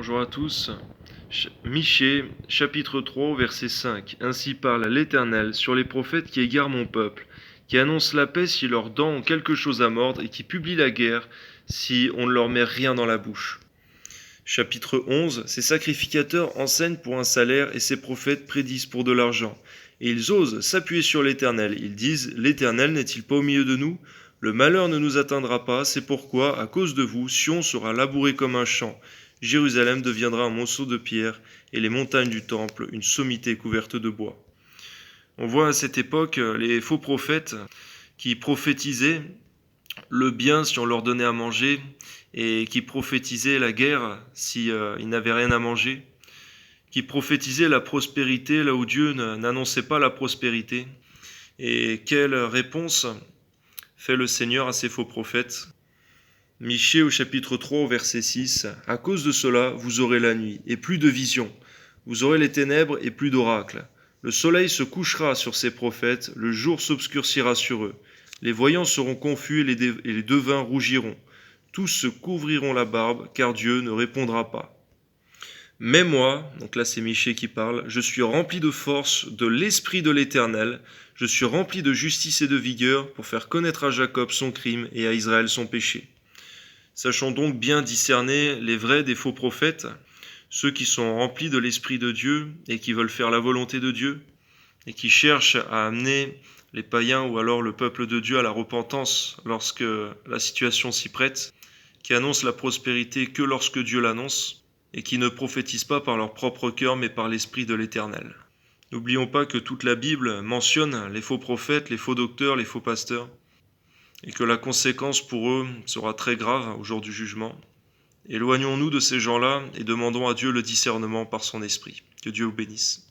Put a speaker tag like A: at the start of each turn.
A: Bonjour à tous. Michée, chapitre 3, verset 5. Ainsi parle l'Éternel sur les prophètes qui égarent mon peuple, qui annoncent la paix si leurs dents ont quelque chose à mordre et qui publient la guerre si on ne leur met rien dans la bouche. Chapitre 11. Ces sacrificateurs enseignent pour un salaire et ces prophètes prédisent pour de l'argent. Et ils osent s'appuyer sur l'Éternel. Ils disent: l'Éternel n'est-il pas au milieu de nous? Le malheur ne nous atteindra pas, c'est pourquoi, à cause de vous, Sion sera labouré comme un champ. Jérusalem deviendra un monceau de pierre, et les montagnes du temple une sommité couverte de bois. On voit à cette époque les faux prophètes qui prophétisaient le bien si on leur donnait à manger, et qui prophétisaient la guerre si ils n'avaient rien à manger, qui prophétisaient la prospérité là où Dieu n'annonçait pas la prospérité. Et quelle réponse fait le Seigneur à ces faux prophètes? Michée au chapitre 3 au verset 6. À cause de cela, vous aurez la nuit et plus de visions. Vous aurez les ténèbres et plus d'oracles. Le soleil se couchera sur ces prophètes, le jour s'obscurcira sur eux. Les voyants seront confus et les devins rougiront. Tous se couvriront la barbe, car Dieu ne répondra pas. Mais moi, donc là c'est Michée qui parle, je suis rempli de force de l'Esprit de l'Éternel, je suis rempli de justice et de vigueur pour faire connaître à Jacob son crime et à Israël son péché. Sachons donc bien discerner les vrais des faux prophètes, ceux qui sont remplis de l'Esprit de Dieu et qui veulent faire la volonté de Dieu, et qui cherchent à amener les païens ou alors le peuple de Dieu à la repentance lorsque la situation s'y prête, qui annoncent la prospérité que lorsque Dieu l'annonce, et qui ne prophétisent pas par leur propre cœur mais par l'Esprit de l'Éternel. N'oublions pas que toute la Bible mentionne les faux prophètes, les faux docteurs, les faux pasteurs, et que la conséquence pour eux sera très grave au jour du jugement. Éloignons-nous de ces gens-là et demandons à Dieu le discernement par son esprit. Que Dieu vous bénisse.